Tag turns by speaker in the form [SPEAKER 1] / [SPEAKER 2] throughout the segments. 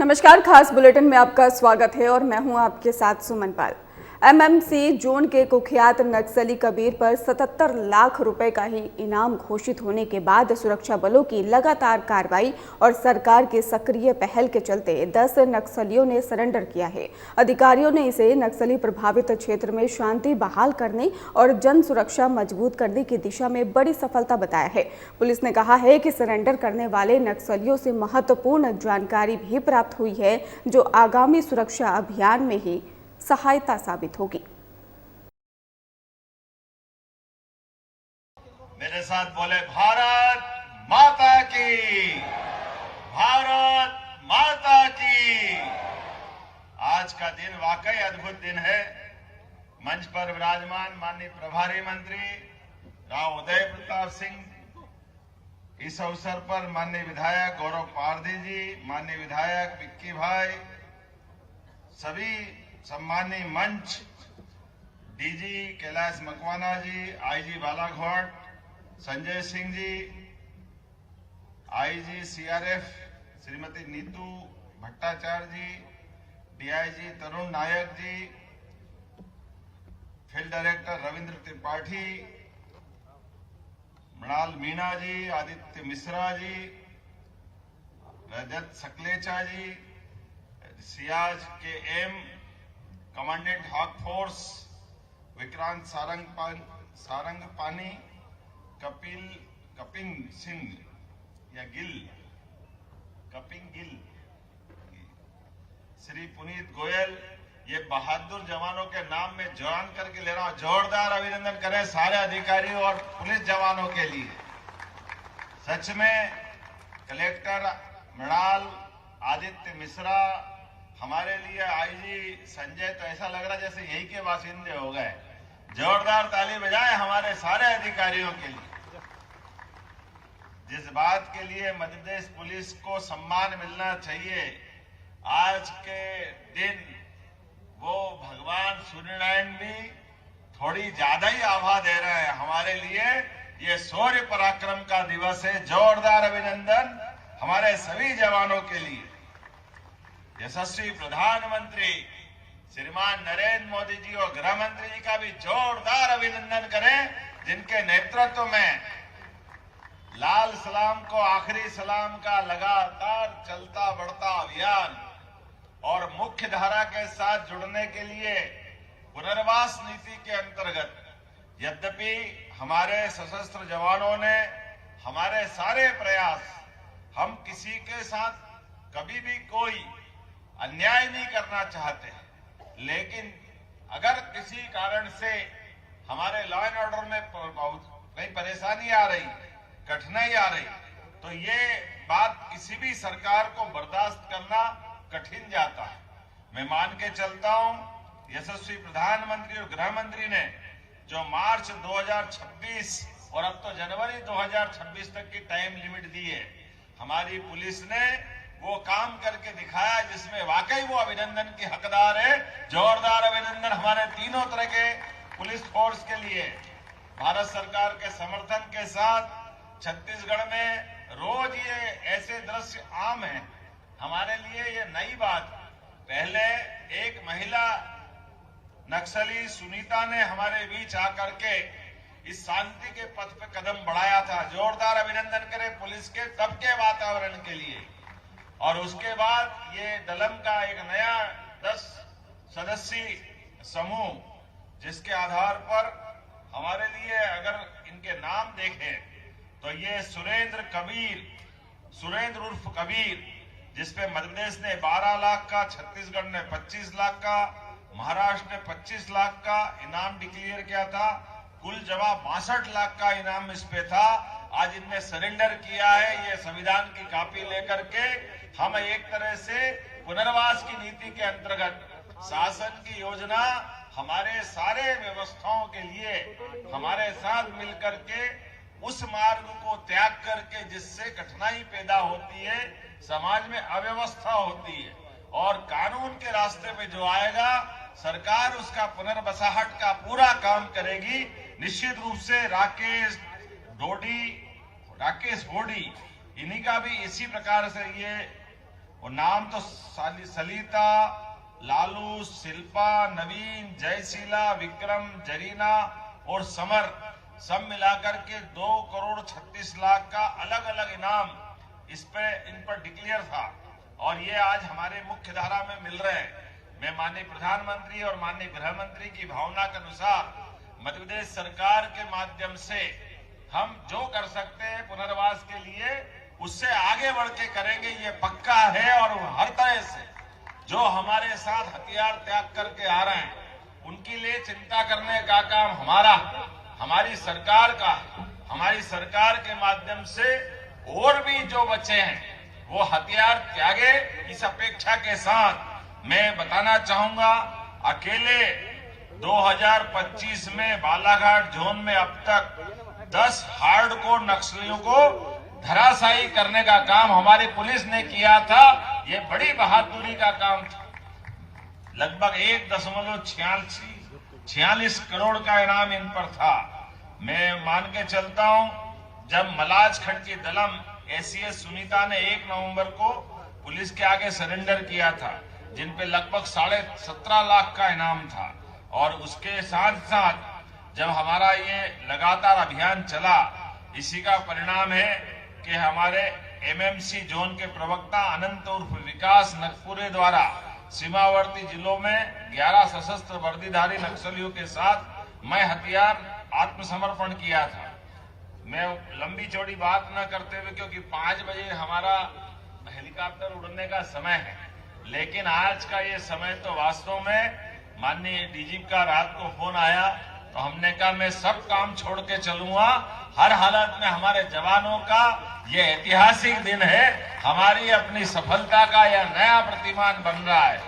[SPEAKER 1] नमस्कार, खास बुलेटिन में आपका स्वागत है और मैं हूं आपके साथ सुमन पाल। एमएमसी जोन के कुख्यात नक्सली कबीर पर 77 लाख रुपए का ही इनाम घोषित होने के बाद सुरक्षा बलों की लगातार कार्रवाई और सरकार की सक्रिय पहल के चलते 10 नक्सलियों ने सरेंडर किया है। अधिकारियों ने इसे नक्सली प्रभावित क्षेत्र में शांति बहाल करने और जन सुरक्षा मजबूत करने की दिशा में बड़ी सफलता बताया है। पुलिस ने कहा है कि सरेंडर करने वाले नक्सलियों से महत्वपूर्ण जानकारी भी प्राप्त हुई है, जो आगामी सुरक्षा अभियान में ही सहायता साबित होगी।
[SPEAKER 2] मेरे साथ बोले, भारत माता की, भारत माता की। आज का दिन वाकई अद्भुत दिन है। मंच पर विराजमान माननीय प्रभारी मंत्री राव उदय प्रताप सिंह, इस अवसर पर माननीय विधायक गौरव पारधी जी, माननीय विधायक विक्की भाई, सभी सम्मानीय मंच, DG Kailash Makwana ji, IG Balaghat Sanjay Singh ji, IG CRF Shrimati Nitu Bhattacharya ji, DIG Tarun Nayak ji, field director Ravindra Tripathi, Mrinal Meena ji, Aditya Mishra ji, Rajat Sakalecha ji, Siyaj K M, commandant Hawk Force Vikrant Sarangpani, Kaping Singh या कपिंग गिल, श्री पुनीत गोयल, ये बहादुर जवानों के नाम में जवान करके ले रहा हूं। जोरदार अभिनंदन करें सारे अधिकारियों और पुलिस जवानों के लिए। सच में कलेक्टर मृणाल, आदित्य मिश्रा, हमारे लिए आईजी संजय, तो ऐसा लग रहा जैसे यही के बासिंदे हो गए। जोरदार ताली बजाएं हमारे सारे अधिकारियों के लिए। जिस बात के लिए मध्य प्रदेश पुलिस को सम्मान मिलना चाहिए, आज के दिन वो भगवान सूर्यनारायण भी थोड़ी ज्यादा ही आभा दे रहे हैं। हमारे लिए ये शौर्य पराक्रम का दिवस है। जोरदार अभिनंदन हमारे सभी जवानों के लिए। यशस्वी प्रधानमंत्री श्रीमान नरेंद्र मोदी जी और गृह मंत्री जी का भी जोरदार अभिनंदन करें, जिनके नेतृत्व में लाल सलाम को आखिरी सलाम का लगातार चलता बढ़ता अभियान और मुख्य धारा के साथ जुड़ने के लिए पुनर्वास नीति के अंतर्गत यद्यपि हमारे सशस्त्र जवानों ने हमारे सारे प्रयास, हम किसी के साथ कभी भी कोई अन्याय नहीं करना चाहते, लेकिन अगर किसी कारण से हमारे लॉ एंड ऑर्डर में कहीं परेशानी आ रही, कठिनाई आ रही, तो ये बात किसी भी सरकार को बर्दाश्त करना कठिन जाता है। मैं मान के चलता हूं, यशस्वी प्रधानमंत्री और गृह मंत्री ने जो मार्च 2026 और अब तो जनवरी 2026 तक की टाइम लिमिट दी है, हमारी पुलिस ने वो काम करके दिखाया जिसमें वाकई वो अभिनंदन की हकदार है। जोरदार अभिनंदन हमारे तीनों तरह के पुलिस फोर्स के लिए। भारत सरकार के समर्थन के साथ छत्तीसगढ़ में रोज ये ऐसे दृश्य आम है। हमारे लिए ये नई बात, पहले एक महिला नक्सली सुनीता ने हमारे बीच आकर के इस शांति के पथ पे कदम बढ़ाया था। जोरदार अभिनंदन करें पुलिस के तब के वातावरण के लिए। और उसके बाद ये डलम का एक नया 10 सदस्यीय समूह, जिसके आधार पर हमारे लिए अगर इनके नाम देखें तो ये सुरेंद्र उर्फ कबीर, जिसपे मध्य प्रदेश ने 12 लाख का, छत्तीसगढ़ ने 25 लाख का, महाराष्ट्र ने 25 लाख का इनाम डिक्लेयर किया था। कुल जमा 62 लाख का इनाम इस पे था। आज इनने सरेंडर किया है। ये संविधान की कॉपी लेकर के हम एक तरह से पुनर्वास की नीति के अंतर्गत शासन की योजना हमारे सारे व्यवस्थाओं के लिए हमारे साथ मिलकर के उस मार्ग को त्याग करके जिससे कठिनाई पैदा होती है, समाज में अव्यवस्था होती है, और कानून के रास्ते पे जो आएगा सरकार उसका पुनर्बसाहट का पूरा काम करेगी। निश्चित रूप से राकेश होडी इन्हीं का भी इसी प्रकार से ये वो नाम तो सलिता, लालू, शिल्पा, नवीन, जयशीला, विक्रम, जरीना और समर सब मिलाकर के 2,36,00,000 का अलग अलग इनाम इन पर डिक्लेयर था और ये आज हमारे मुख्य धारा में मिल रहे हैं। मैं माननीय प्रधानमंत्री और माननीय गृह मंत्री की भावना के अनुसार मध्य प्रदेश सरकार के माध्यम से हम जो कर सकते हैं पुनर्वास के लिए उससे आगे बढ़ के करेंगे, ये पक्का है। और हर तरह से जो हमारे साथ हथियार त्याग करके आ रहे हैं उनके लिए चिंता करने का काम हमारी सरकार का, हमारी सरकार के माध्यम से और भी जो बचे हैं वो हथियार त्यागे। इस अपेक्षा के साथ मैं बताना चाहूंगा, अकेले 2025 में बालाघाट जोन में अब तक 10 हार्डकोर नक्सलियों को धराशायी करने का काम हमारी पुलिस ने किया था। ये बड़ी बहादुरी का काम था। लगभग 1.46 करोड़ का इनाम इन पर था। मैं मान के चलता हूं, जब मलाजखंड की दलम एसीएस सुनीता ने 1 नवंबर को पुलिस के आगे सरेंडर किया था, जिन पे लगभग 17.5 लाख का इनाम था। और उसके साथ साथ जब हमारा ये लगातार अभियान चला, इसी का परिणाम है कि हमारे एमएमसी जोन के प्रवक्ता अनंत उर्फ विकास नगपुरे द्वारा सीमावर्ती जिलों में 11 सशस्त्र वर्दीधारी नक्सलियों के साथ मैं हथियार आत्मसमर्पण किया था। मैं लंबी चौड़ी बात न करते हुए, क्योंकि 5 बजे हमारा हेलीकॉप्टर उड़ने का समय है, लेकिन आज का ये समय तो वास्तव में माननीय डीजीपी का रात को फोन आया तो हमने कहा मैं सब काम छोड़ के चलूंगा। हर हालत में हमारे जवानों का ये ऐतिहासिक दिन है, हमारी अपनी सफलता का यह नया प्रतिमान बन रहा है।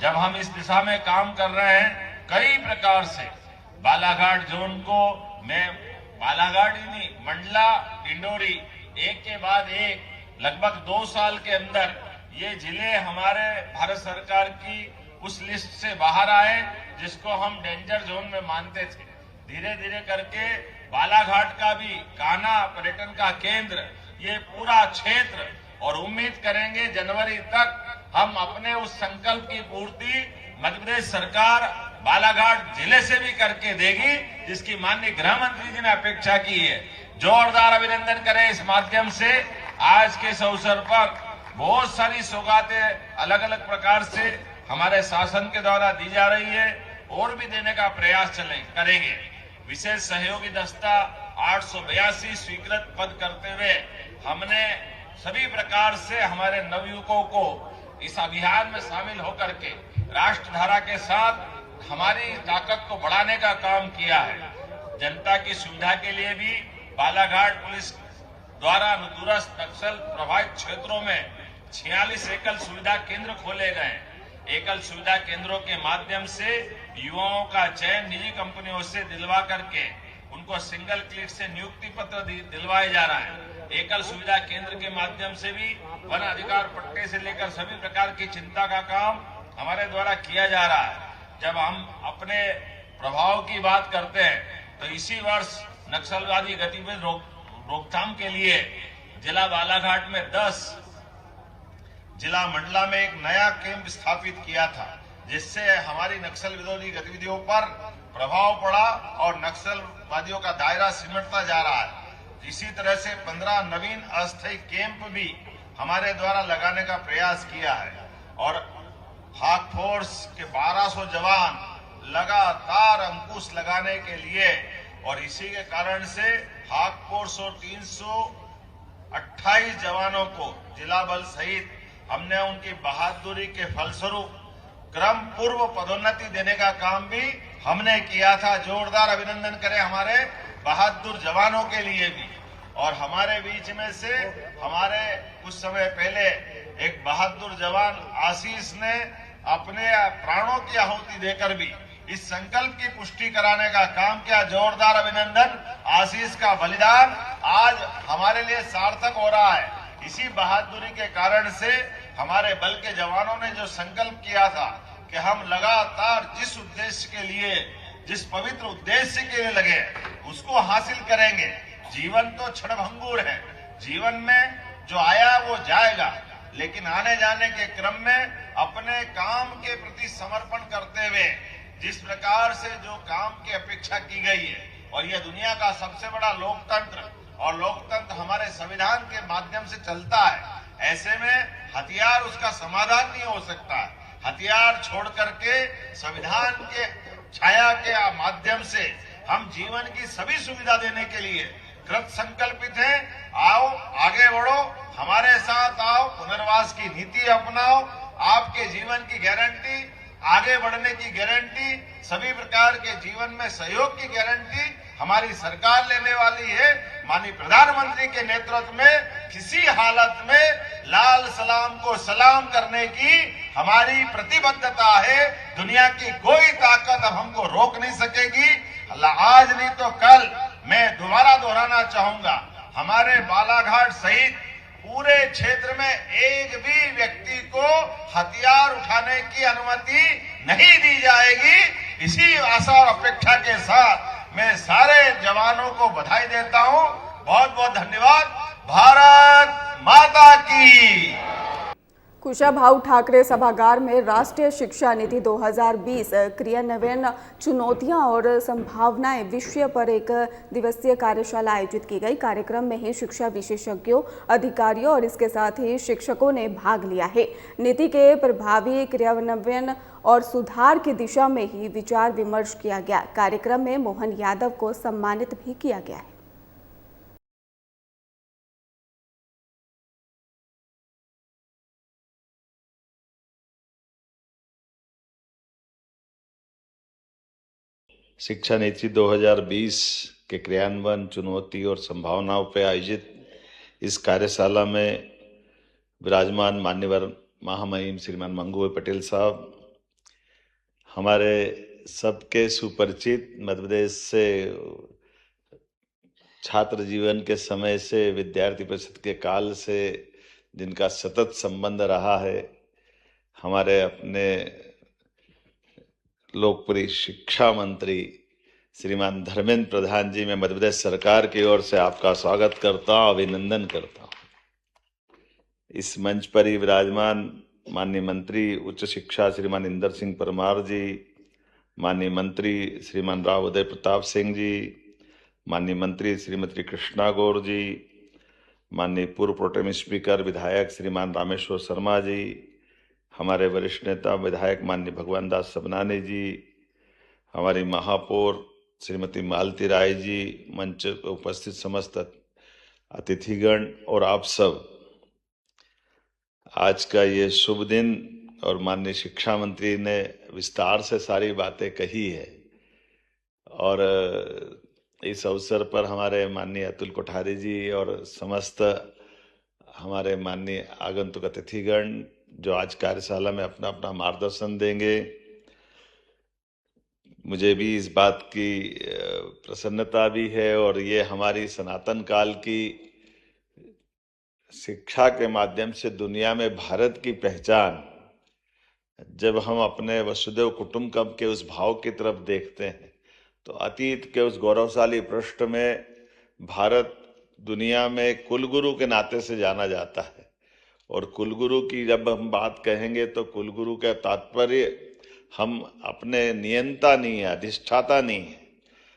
[SPEAKER 2] जब हम इस दिशा में काम कर रहे हैं कई प्रकार से, बालाघाट जोन को मैं बालाघाट ही नहीं, मंडला, डिंडोरी, एक के बाद एक लगभग 2 साल के अंदर ये जिले हमारे भारत सरकार की उस लिस्ट से बाहर आए जिसको हम डेंजर जोन में मानते थे। धीरे धीरे करके बालाघाट का भी कान्हा पर्यटन का केंद्र, ये पूरा क्षेत्र, और उम्मीद करेंगे जनवरी तक हम अपने उस संकल्प की पूर्ति मध्य प्रदेश सरकार बालाघाट जिले से भी करके देगी, जिसकी माननीय गृह मंत्री जी ने अपेक्षा की है। जोरदार अभिनंदन करें इस माध्यम से। आज के इस अवसर पर बहुत सारी सौगातें अलग अलग प्रकार से हमारे शासन के द्वारा दी जा रही है और भी देने का प्रयास करेंगे। विशेष सहयोगी दस्ता 882 स्वीकृत पद करते हुए हमने सभी प्रकार से हमारे नवयुवकों को इस अभियान में शामिल होकर के राष्ट्रधारा के साथ हमारी ताकत को बढ़ाने का काम किया है। जनता की सुविधा के लिए भी बालाघाट पुलिस द्वारा दूरस्थ नक्सल प्रभावित क्षेत्रों में 46 एकल सुविधा केंद्र खोले गए। एकल सुविधा केंद्रों के माध्यम से युवाओं का चयन निजी कंपनियों से दिलवा करके उनको सिंगल क्लिक से नियुक्ति पत्र दिलवाए जा रहा है। एकल सुविधा केंद्र के माध्यम से भी वन अधिकार पट्टे से लेकर सभी प्रकार की चिंता का काम हमारे द्वारा किया जा रहा है। जब हम अपने प्रभाव की बात करते हैं तो इसी वर्ष नक्सलवादी गतिविधि रोकथाम के लिए जिला बालाघाट में 10, जिला मंडला में एक नया कैंप स्थापित किया था, जिससे हमारी नक्सल विरोधी गतिविधियों पर प्रभाव पड़ा और नक्सलवादियों का दायरा सिमटता जा रहा है। इसी तरह से 15 नवीन अस्थायी कैंप भी हमारे द्वारा लगाने का प्रयास किया है और हाक फोर्स के 1200 जवान लगातार अंकुश लगाने के लिए, और इसी के कारण से हाक फोर्स और 328 जवानों को जिला बल सहित हमने उनकी बहादुरी के फलस्वरूप क्रम पूर्व पदोन्नति देने का काम भी हमने किया था। जोरदार अभिनंदन करें हमारे बहादुर जवानों के लिए भी। और हमारे बीच में से हमारे कुछ समय पहले एक बहादुर जवान आशीष ने अपने प्राणों की आहुति देकर भी इस संकल्प की पुष्टि कराने का काम किया। जोरदार अभिनंदन। आशीष का बलिदान आज हमारे लिए सार्थक हो रहा है। इसी बहादुरी के कारण से हमारे बल के जवानों ने जो संकल्प किया था कि हम लगातार जिस उद्देश्य के लिए, जिस पवित्र उद्देश्य के लिए लगे, उसको हासिल करेंगे। जीवन तो क्षणभंगुर है, जीवन में जो आया वो जाएगा, लेकिन आने जाने के क्रम में अपने काम के प्रति समर्पण करते हुए जिस प्रकार से जो काम की अपेक्षा की गई है, और यह दुनिया का सबसे बड़ा लोकतंत्र, और लोकतंत्र हमारे संविधान के माध्यम से चलता है, ऐसे में हथियार उसका समाधान नहीं हो सकता है। हथियार छोड़ करके संविधान के छाया के माध्यम से हम जीवन की सभी सुविधा देने के लिए कृत संकल्पित हैं। आओ आगे बढ़ो, हमारे साथ आओ, पुनर्वास की नीति अपनाओ, आपके जीवन की गारंटी, आगे बढ़ने की गारंटी, सभी प्रकार के जीवन में सहयोग की गारंटी हमारी सरकार लेने वाली है। माननीय प्रधानमंत्री के नेतृत्व में किसी हालत में लाल सलाम को सलाम करने की हमारी प्रतिबद्धता है। दुनिया की कोई ताकत अब हमको रोक नहीं सकेगी। आज नहीं तो कल मैं दोबारा दोहराना चाहूंगा, हमारे बालाघाट सहित पूरे क्षेत्र में एक भी व्यक्ति को हथियार उठाने की अनुमति नहीं दी जाएगी। इसी आशा और अपेक्षा के साथ मैं सारे जवानों को बधाई देता हूं। बहुत बहुत धन्यवाद। भारत माता की।
[SPEAKER 1] कुशाभाऊ ठाकरे सभागार में राष्ट्रीय शिक्षा नीति 2020 क्रियान्वयन चुनौतियां और संभावनाएं विषय पर एक दिवसीय कार्यशाला आयोजित की गई। कार्यक्रम में ही शिक्षा विशेषज्ञों, अधिकारियों और इसके साथ ही शिक्षकों ने भाग लिया है। नीति के प्रभावी क्रियान्वयन और सुधार की दिशा में ही विचार विमर्श किया गया। कार्यक्रम में मोहन यादव को सम्मानित भी किया गया है।
[SPEAKER 3] शिक्षा नीति 2020 के क्रियान्वयन चुनौती और संभावनाओं पर आयोजित इस कार्यशाला में विराजमान मान्यवर महामहिम श्रीमान मंगू पटेल साहब, हमारे सबके सुपरिचित मध्य प्रदेश से छात्र जीवन के समय से विद्यार्थी परिषद के काल से जिनका सतत संबंध रहा है, हमारे अपने लोकप्रिय शिक्षा मंत्री श्रीमान धर्मेंद्र प्रधान जी, मैं मध्य प्रदेश सरकार की ओर से आपका स्वागत करता हूं, अभिनंदन करता हूं। इस मंच पर ही विराजमान माननीय मंत्री उच्च शिक्षा श्रीमान इंदर सिंह परमार जी, माननीय मंत्री श्रीमान राव उदय प्रताप सिंह जी, माननीय मंत्री श्रीमती कृष्णा गौर जी, माननीय पूर्व प्रोटेम स्पीकर विधायक श्रीमान रामेश्वर शर्मा जी, हमारे वरिष्ठ नेता विधायक माननीय भगवान दास सबनानी जी, हमारी महापौर श्रीमती मालती राय जी, मंच पर उपस्थित समस्त अतिथिगण और आप सब, आज का ये शुभ दिन, और माननीय शिक्षा मंत्री ने विस्तार से सारी बातें कही है, और इस अवसर पर हमारे माननीय अतुल कोठारी जी और समस्त हमारे माननीय आगंतुक अतिथिगण जो आज कार्यशाला में अपना अपना मार्गदर्शन देंगे, मुझे भी इस बात की प्रसन्नता भी है, और ये हमारी सनातन काल की शिक्षा के माध्यम से दुनिया में भारत की पहचान, जब हम अपने वसुदेव कुटुंबकम के उस भाव की तरफ देखते हैं तो अतीत के उस गौरवशाली पृष्ठ में भारत दुनिया में कुलगुरु के नाते से जाना जाता है। और कुलगुरु की जब हम बात कहेंगे तो कुलगुरु का तात्पर्य हम अपने नियंता नहीं है, अधिष्ठाता नहीं है,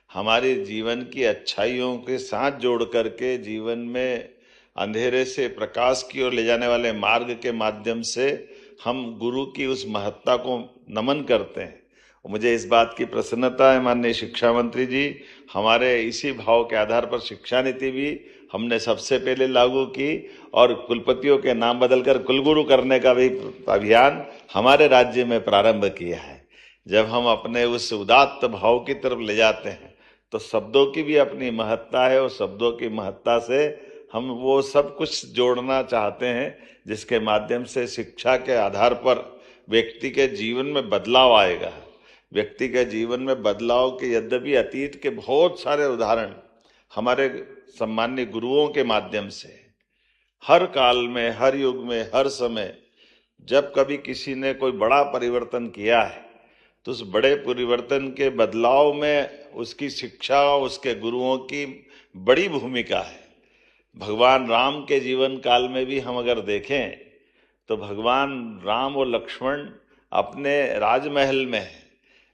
[SPEAKER 3] हमारे जीवन की अच्छाइयों के साथ जोड़ करके जीवन में अंधेरे से प्रकाश की ओर ले जाने वाले मार्ग के माध्यम से हम गुरु की उस महत्ता को नमन करते हैं। मुझे इस बात की प्रसन्नता है माननीय शिक्षा मंत्री जी, हमारे इसी भाव के आधार पर शिक्षा नीति भी हमने सबसे पहले लागू की, और कुलपतियों के नाम बदलकर कुलगुरु करने का भी अभियान हमारे राज्य में प्रारंभ किया है। जब हम अपने उस उदात्त भाव की तरफ ले जाते हैं तो शब्दों की भी अपनी महत्ता है, और शब्दों की महत्ता से हम वो सब कुछ जोड़ना चाहते हैं जिसके माध्यम से शिक्षा के आधार पर व्यक्ति के जीवन में बदलाव आएगा। व्यक्ति के जीवन में बदलाव के यद्यपि अतीत के बहुत सारे उदाहरण हमारे सम्मान्य गुरुओं के माध्यम से हर काल में, हर युग में, हर समय जब कभी किसी ने कोई बड़ा परिवर्तन किया है तो उस बड़े परिवर्तन के बदलाव में उसकी शिक्षा, उसके गुरुओं की बड़ी भूमिका है। भगवान राम के जीवन काल में भी हम अगर देखें तो भगवान राम और लक्ष्मण अपने राजमहल में है,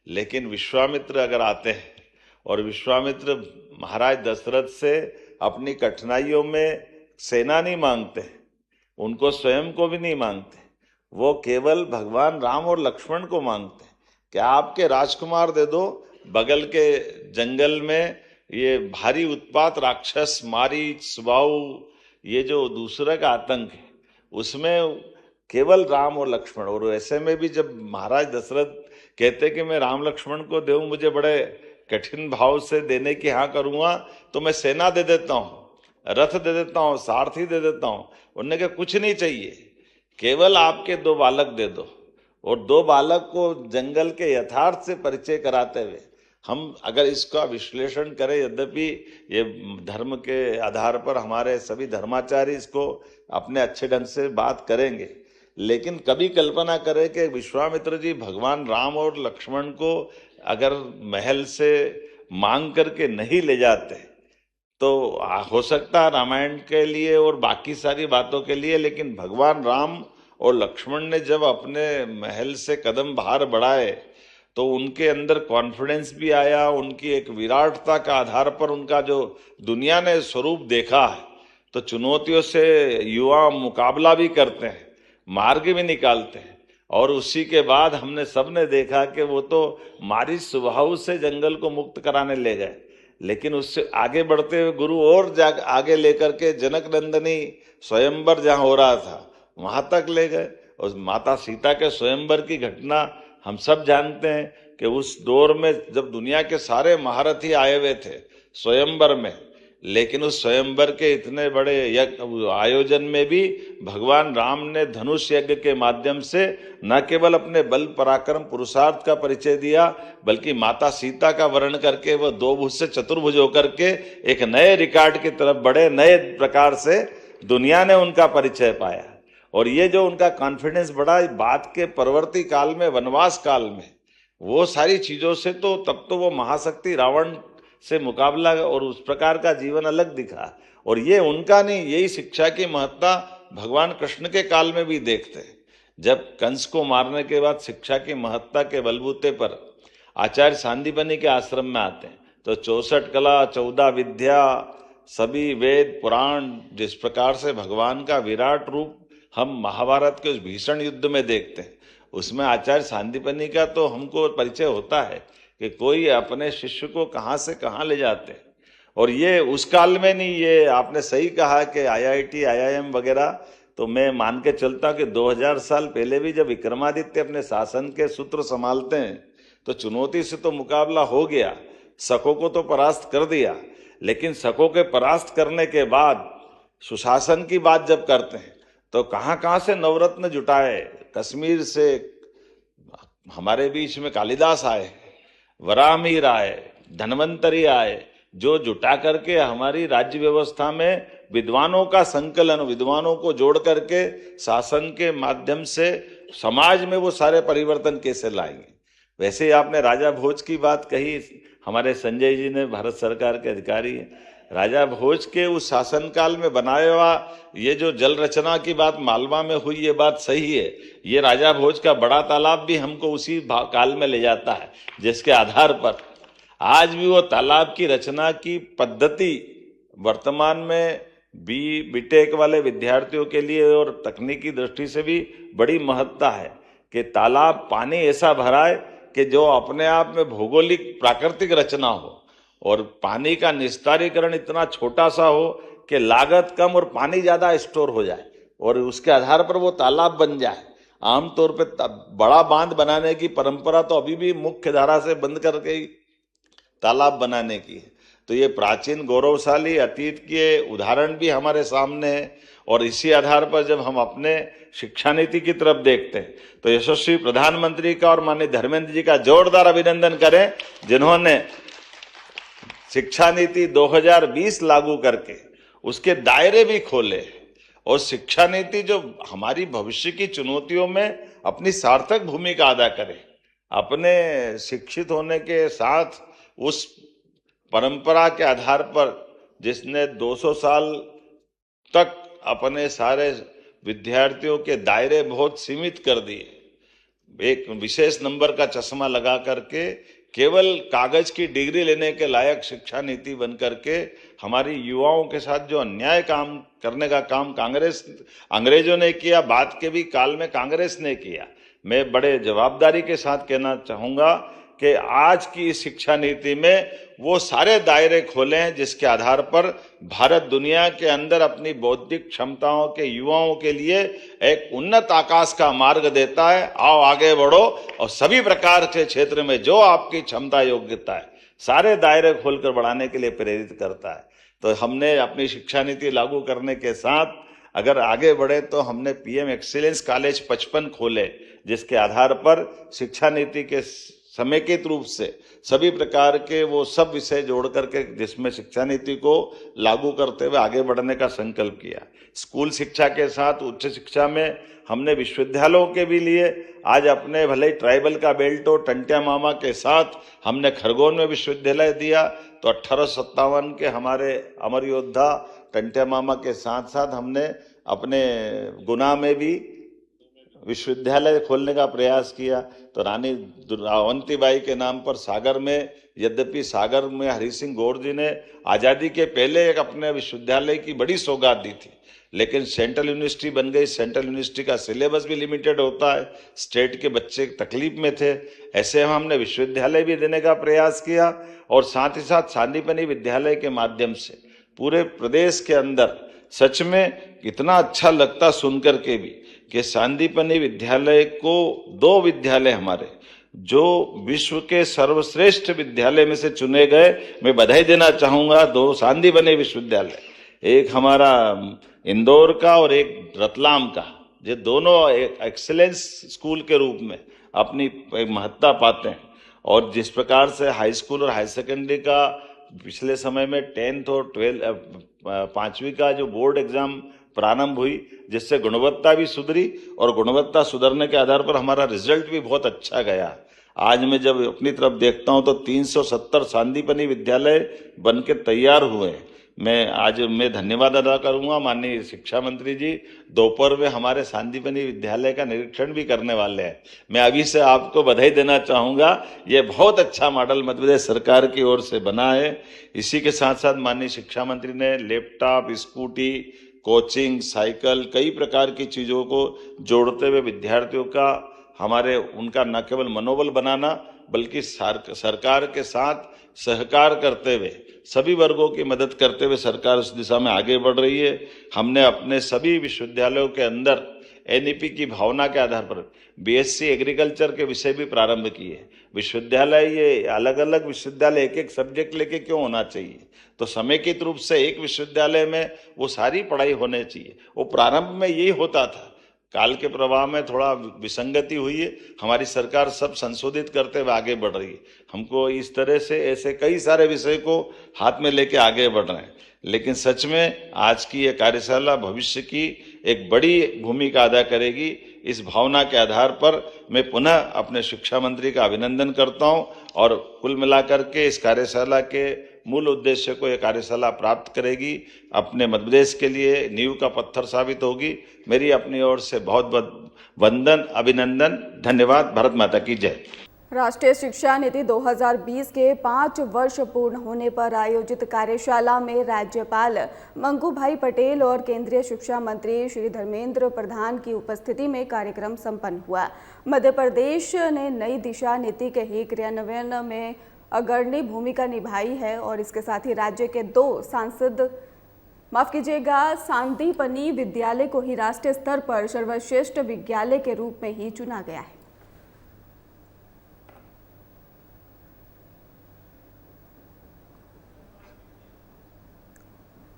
[SPEAKER 3] लेकिन विश्वामित्र अगर आते हैं और विश्वामित्र महाराज दशरथ से अपनी कठिनाइयों में सेना नहीं मांगते, उनको स्वयं को भी नहीं मांगते, वो केवल भगवान राम और लक्ष्मण को मांगते हैं कि आपके राजकुमार दे दो। बगल के जंगल में ये भारी उत्पात राक्षस मारीच सुबाहु, ये जो दूसरा का आतंक है, उसमें केवल राम और लक्ष्मण। और ऐसे में भी जब महाराज दशरथ कहते कि मैं राम लक्ष्मण को दूं, मुझे बड़े कठिन भाव से देने की हाँ करूंगा, तो मैं सेना दे देता हूँ, रथ दे देता हूँ, सारथी दे देता हूँ। उन्होंने कहा कुछ नहीं चाहिए, केवल आपके 2 बालक दे दो। और 2 बालक को जंगल के यथार्थ से परिचय कराते हुए हम अगर इसका विश्लेषण करें, यद्यपि ये धर्म के आधार पर हमारे सभी धर्माचार्य इसको अपने अच्छे ढंग से बात करेंगे, लेकिन कभी कल्पना करें कि विश्वामित्र जी भगवान राम और लक्ष्मण को अगर महल से मांग करके नहीं ले जाते तो हो सकता है रामायण के लिए और बाकी सारी बातों के लिए, लेकिन भगवान राम और लक्ष्मण ने जब अपने महल से कदम बाहर बढ़ाए तो उनके अंदर कॉन्फिडेंस भी आया, उनकी एक विराटता का आधार पर उनका जो दुनिया ने स्वरूप देखा है, तो चुनौतियों से युवा मुकाबला भी करते हैं, मार्ग भी निकालते हैं। और उसी के बाद हमने सबने देखा कि वो तो मारीच सुबाहु से जंगल को मुक्त कराने ले गए, लेकिन उससे आगे बढ़ते हुए गुरु और आगे लेकर के जनक नंदनी स्वयंवर जहां हो रहा था वहां तक ले गए। और माता सीता के स्वयंवर की घटना हम सब जानते हैं कि उस दौर में जब दुनिया के सारे महारथी आए हुए थे स्वयंवर में, लेकिन उस स्वयंवर के इतने बड़े आयोजन में भी भगवान राम ने धनुष यज्ञ के माध्यम से न केवल अपने बल पराक्रम पुरुषार्थ का परिचय दिया, बल्कि माता सीता का वर्ण करके वह 2 भुज से चतुर्भुज होकर के एक नए रिकॉर्ड की तरफ बढ़े, नए प्रकार से दुनिया ने उनका परिचय पाया। और ये जो उनका कॉन्फिडेंस बढ़ा बात के परवर्ती काल में, वनवास काल में, वो सारी चीजों से तो तब तो वो महाशक्ति रावण से मुकाबला और उस प्रकार का जीवन अलग दिखा। और ये उनका नहीं, यही शिक्षा की महत्ता भगवान कृष्ण के काल में भी देखते हैं। जब कंस को मारने के बाद शिक्षा की महत्ता के बलबूते पर आचार्य सांदीपनि के आश्रम में आते हैं, तो 64 कला 14 विद्या सभी वेद पुराण जिस प्रकार से भगवान का विराट रूप हम महाभारत के उस भीषण युद्ध में देखते हैं, उसमें आचार्य सांदीपनि का तो हमको परिचय होता है कि कोई अपने शिष्य को कहाँ से कहाँ ले जाते हैं। और ये उस काल में नहीं, ये आपने सही कहा कि IIT IIM वगैरह, तो मैं मान के चलता हूँ कि 2000 साल पहले भी जब विक्रमादित्य अपने शासन के सूत्र संभालते हैं तो चुनौती से तो मुकाबला हो गया, शकों को तो परास्त कर दिया, लेकिन शकों के परास्त करने के बाद सुशासन की बात जब करते हैं तो कहाँ कहाँ से नवरत्न जुटाए। कश्मीर से हमारे बीच में कालिदास आए, वराहमिहिर आए, धन्वंतरी आए, जो जुटा करके हमारी राज्य व्यवस्था में विद्वानों का संकलन, विद्वानों को जोड़ करके शासन के माध्यम से समाज में वो सारे परिवर्तन कैसे लाएंगे। वैसे ही आपने राजा भोज की बात कही, हमारे संजय जी ने, भारत सरकार के अधिकारी हैं, राजा भोज के उस शासनकाल में बनाया हुआ ये जो जल रचना की बात मालवा में हुई, ये बात सही है। ये राजा भोज का बड़ा तालाब भी हमको उसी काल में ले जाता है, जिसके आधार पर आज भी वो तालाब की रचना की पद्धति वर्तमान में बीटेक वाले विद्यार्थियों के लिए और तकनीकी दृष्टि से भी बड़ी महत्ता है कि तालाब पानी ऐसा भराए कि जो अपने आप में भौगोलिक प्राकृतिक रचना हो और पानी का निस्तारीकरण इतना छोटा सा हो कि लागत कम और पानी ज्यादा स्टोर हो जाए और उसके आधार पर वो तालाब बन जाए। आमतौर पे बड़ा बांध बनाने की परंपरा तो अभी भी मुख्य धारा से बंद करके ही तालाब बनाने की है। तो ये प्राचीन गौरवशाली अतीत के उदाहरण भी हमारे सामने है। और इसी आधार पर जब हम अपने शिक्षा नीति की तरफ देखते हैं तो यशस्वी प्रधानमंत्री का और माननीय धर्मेंद्र जी का जोरदार अभिनंदन करें, जिन्होंने शिक्षा नीति 2020 लागू करके उसके दायरे भी खोले और शिक्षा नीति जो हमारी भविष्य की चुनौतियों में अपनी सार्थक भूमिका अदा करे। अपने शिक्षित होने के साथ उस परंपरा के आधार पर जिसने 200 साल तक अपने सारे विद्यार्थियों के दायरे बहुत सीमित कर दिए। एक विशेष नंबर का चश्मा लगा करके केवल कागज की डिग्री लेने के लायक शिक्षा नीति बन करके हमारी युवाओं के साथ जो अन्याय काम करने का काम अंग्रेजों ने किया, बाद के भी काल में कांग्रेस ने किया। मैं बड़े जवाबदारी के साथ कहना चाहूंगा कि आज की शिक्षा नीति में वो सारे दायरे खोले हैं जिसके आधार पर भारत दुनिया के अंदर अपनी बौद्धिक क्षमताओं के युवाओं के लिए एक उन्नत आकाश का मार्ग देता है। आओ आगे बढ़ो और सभी प्रकार के क्षेत्र में जो आपकी क्षमता योग्यता है सारे दायरे खोलकर बढ़ाने के लिए प्रेरित करता है। तो हमने अपनी शिक्षा नीति लागू करने के साथ अगर आगे बढ़े तो हमने पीएम एक्सीलेंस कॉलेज 55 खोले, जिसके आधार पर शिक्षा नीति के समेकित रूप से सभी प्रकार के वो सब विषय जोड़ करके जिसमें शिक्षा नीति को लागू करते हुए आगे बढ़ने का संकल्प किया। स्कूल शिक्षा के साथ उच्च शिक्षा में हमने विश्वविद्यालयों के भी लिए आज अपने भले ही ट्राइबल का बेल्ट हो टंट्या मामा के साथ हमने खरगोन में विश्वविद्यालय दिया। तो 1857 के हमारे अमर योद्धा टंट्या मामा के साथ साथ हमने अपने गुना में भी विश्वविद्यालय खोलने का प्रयास किया। तो रानी अवंतीबाई के नाम पर सागर में, यद्यपि सागर में हरि सिंह गौर जी ने आज़ादी के पहले एक अपने विश्वविद्यालय की बड़ी सौगात दी थी, लेकिन सेंट्रल यूनिवर्सिटी बन गई। सेंट्रल यूनिवर्सिटी का सिलेबस भी लिमिटेड होता है, स्टेट के बच्चे तकलीफ में थे। ऐसे हमने विश्वविद्यालय भी देने का प्रयास किया और साथ ही साथ सांदीपनि विद्यालय के माध्यम से पूरे प्रदेश के अंदर सच में कितना अच्छा लगता सुनकर के भी कि सांदीपनि विद्यालय को 2 विद्यालय हमारे जो विश्व के सर्वश्रेष्ठ विद्यालय में से चुने गए। मैं बधाई देना चाहूंगा 2 सांदीपनि विश्वविद्यालय, एक हमारा इंदौर का और एक रतलाम का, ये दोनों एक्सीलेंस स्कूल के रूप में अपनी महत्ता पाते हैं। और जिस प्रकार से हाई स्कूल और हाई सेकेंडरी का पिछले समय में 10th और 5वीं का जो बोर्ड एग्जाम प्रारंभ हुई, जिससे गुणवत्ता भी सुधरी और गुणवत्ता सुधरने के आधार पर हमारा रिजल्ट भी बहुत अच्छा गया। आज मैं जब अपनी तरफ देखता हूं तो 370 सांदीपनि विद्यालय बन के तैयार हुए। मैं धन्यवाद अदा करूंगा माननीय शिक्षा मंत्री जी, दोपहर में हमारे सांदीपनि विद्यालय का निरीक्षण भी करने वाले हैं। मैं अभी से आपको बधाई देना चाहूंगा, ये बहुत अच्छा मॉडल मध्य प्रदेश सरकार की ओर से बना है। इसी के साथ साथ माननीय शिक्षा मंत्री ने लैपटॉप, स्कूटी, कोचिंग, साइकिल, कई प्रकार की चीज़ों को जोड़ते हुए विद्यार्थियों का उनका न केवल मनोबल बनाना बल्कि सरकार के साथ सहकार करते हुए सभी वर्गों की मदद करते हुए सरकार उस दिशा में आगे बढ़ रही है। हमने अपने सभी विश्वविद्यालयों के अंदर एनईपी की भावना के आधार पर बीएससी एग्रीकल्चर के विषय भी प्रारंभ किए। विश्वविद्यालय ये अलग अलग विश्वविद्यालय एक सब्जेक्ट लेके क्यों होना चाहिए, तो समेकित रूप से एक विश्वविद्यालय में वो सारी पढ़ाई होने चाहिए। वो प्रारंभ में यही होता था, काल के प्रवाह में थोड़ा विसंगति हुई है। हमारी सरकार सब संशोधित करते हुए आगे बढ़ रही है। हमको इस तरह से ऐसे कई सारे विषय को हाथ में लेके आगे बढ़ रहे हैं। लेकिन सच में आज की ये कार्यशाला भविष्य की एक बड़ी भूमिका अदा करेगी। इस भावना के आधार पर मैं पुनः अपने शिक्षा मंत्री का अभिनंदन करता हूं और कुल मिलाकर के इस कार्यशाला के मूल उद्देश्य को यह कार्यशाला प्राप्त करेगी, अपने मध्य प्रदेश के लिए नींव का पत्थर साबित होगी। मेरी अपनी ओर से बहुत बहुत वंदन, अभिनंदन, धन्यवाद। भारत माता की जय।
[SPEAKER 1] राष्ट्रीय शिक्षा नीति 2020 के 5 वर्ष पूर्ण होने पर आयोजित कार्यशाला में राज्यपाल मंगू भाई पटेल और केंद्रीय शिक्षा मंत्री श्री धर्मेंद्र प्रधान की उपस्थिति में कार्यक्रम संपन्न हुआ। मध्य प्रदेश ने नई दिशा नीति के ही क्रियान्वयन में अग्रणी भूमिका निभाई है और इसके साथ ही राज्य के 2 सांदीपनि विद्यालय को ही राष्ट्रीय स्तर पर सर्वश्रेष्ठ विद्यालय के रूप में ही चुना गया है।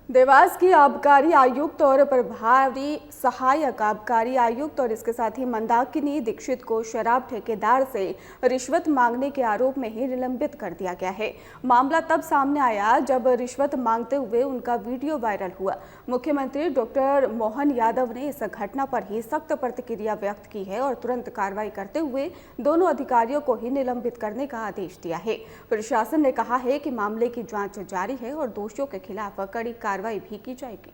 [SPEAKER 1] देवास की आबकारी आयुक्त और प्रभारी सहायक आबकारी आयुक्त और इसके साथ ही मंदाकिनी दीक्षित को शराब ठेकेदार से रिश्वत मांगने के आरोप में ही निलंबित कर दिया गया है। मामला तब सामने आया जब रिश्वत मांगते हुए उनका वीडियो वायरल हुआ। मुख्यमंत्री डॉक्टर मोहन यादव ने इस घटना पर ही सख्त प्रतिक्रिया व्यक्त की है और तुरंत कार्रवाई करते हुए दोनों अधिकारियों को ही निलंबित करने का आदेश दिया है। प्रशासन ने कहा है कि मामले की जांच जारी है और दोषियों के खिलाफ कड़ी कार्रवाई भी की जाएगी।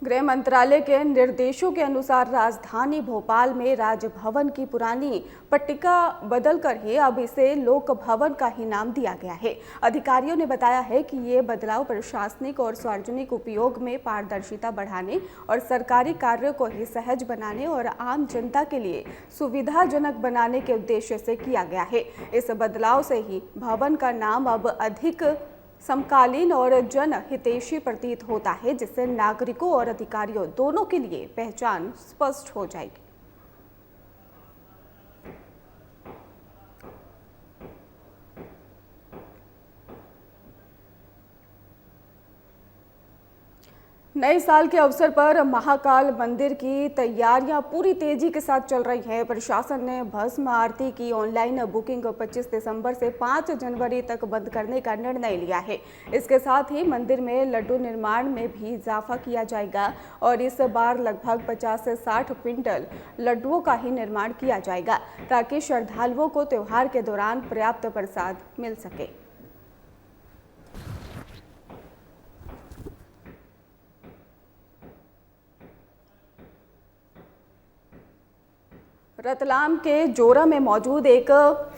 [SPEAKER 1] गृह मंत्रालय के निर्देशों के अनुसार राजधानी भोपाल में राजभवन की पुरानी पट्टिका बदलकर ही अब इसे लोक भवन का ही नाम दिया गया है। अधिकारियों ने बताया है कि ये बदलाव प्रशासनिक और सार्वजनिक उपयोग में पारदर्शिता बढ़ाने और सरकारी कार्यों को ही सहज बनाने और आम जनता के लिए सुविधाजनक बनाने के उद्देश्य से किया गया है। इस बदलाव से ही भवन का नाम अब अधिक समकालीन और जनहितैषी प्रतीत होता है, जिससे नागरिकों और अधिकारियों दोनों के लिए पहचान स्पष्ट हो जाएगी। नए साल के अवसर पर महाकाल मंदिर की तैयारियां पूरी तेजी के साथ चल रही हैं। प्रशासन ने भस्म आरती की ऑनलाइन बुकिंग 25 दिसंबर से 5 जनवरी तक बंद करने का निर्णय लिया है। इसके साथ ही मंदिर में लड्डू निर्माण में भी इजाफा किया जाएगा और इस बार लगभग 50 से 60 क्विंटल लड्डुओं का ही निर्माण किया जाएगा, ताकि श्रद्धालुओं को त्योहार के दौरान पर्याप्त प्रसाद मिल सके। रतलाम के जोरा में मौजूद एक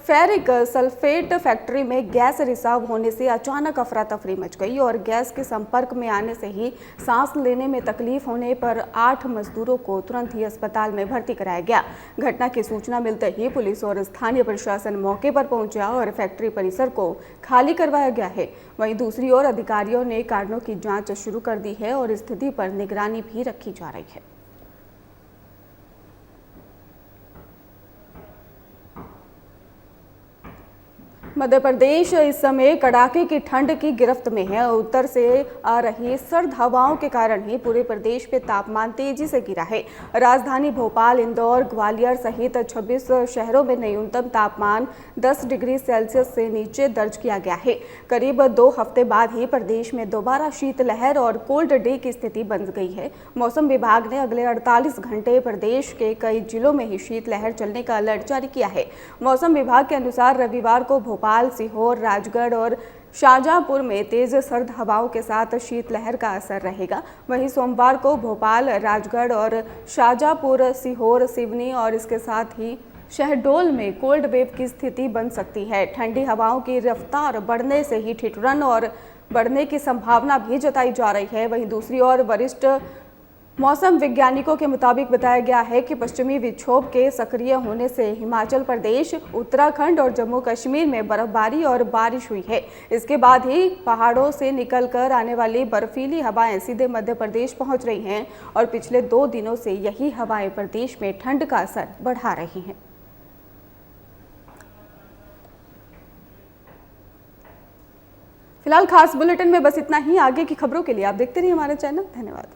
[SPEAKER 1] फेरिक सल्फेट फैक्ट्री में गैस रिसाव होने से अचानक अफरा तफरी मच गई और गैस के संपर्क में आने से ही सांस लेने में तकलीफ होने पर 8 मजदूरों को तुरंत ही अस्पताल में भर्ती कराया गया। घटना की सूचना मिलते ही पुलिस और स्थानीय प्रशासन मौके पर पहुंचा और फैक्ट्री परिसर को खाली करवाया गया है। वहीं दूसरी ओर अधिकारियों ने कारणों की जाँच शुरू कर दी है और स्थिति पर निगरानी भी रखी जा रही है। मध्य प्रदेश इस समय कड़ाके की ठंड की गिरफ्त में है। उत्तर से आ रही सर्द हवाओं के कारण ही पूरे प्रदेश में तापमान तेजी से गिरा है। राजधानी भोपाल, इंदौर, ग्वालियर सहित 26 शहरों में न्यूनतम तापमान 10 डिग्री सेल्सियस से नीचे दर्ज किया गया है। करीब 2 हफ्ते बाद ही प्रदेश में दोबारा शीतलहर और कोल्ड डे की स्थिति बन गई है। मौसम विभाग ने अगले 48 घंटे प्रदेश के कई जिलों में ही शीतलहर चलने का अलर्ट जारी किया है। मौसम विभाग के अनुसार रविवार को भोपाल, सीहोर, राजगढ़ और शाहजहांपुर में तेज सर्द हवाओं के साथ शीतलहर का असर रहेगा। वहीं सोमवार को भोपाल, राजगढ़ और शाहजहांपुर, सीहोर, सिवनी और इसके साथ ही शहडोल में कोल्ड वेव की स्थिति बन सकती है। ठंडी हवाओं की रफ्तार बढ़ने से ही ठिठुरन और बढ़ने की संभावना भी जताई जा रही है। वहीं दूसरी ओर वरिष्ठ मौसम वैज्ञानिकों के मुताबिक बताया गया है कि पश्चिमी विक्षोभ के सक्रिय होने से हिमाचल प्रदेश, उत्तराखंड और जम्मू कश्मीर में बर्फबारी और बारिश हुई है। इसके बाद ही पहाड़ों से निकलकर आने वाली बर्फीली हवाएं सीधे मध्य प्रदेश पहुंच रही हैं और पिछले 2 दिनों से यही हवाएं प्रदेश में ठंड का असर बढ़ा रही हैं। फिलहाल खास बुलेटिन में बस इतना ही। आगे की खबरों के लिए आप देखते रहिए हमारा चैनल। धन्यवाद।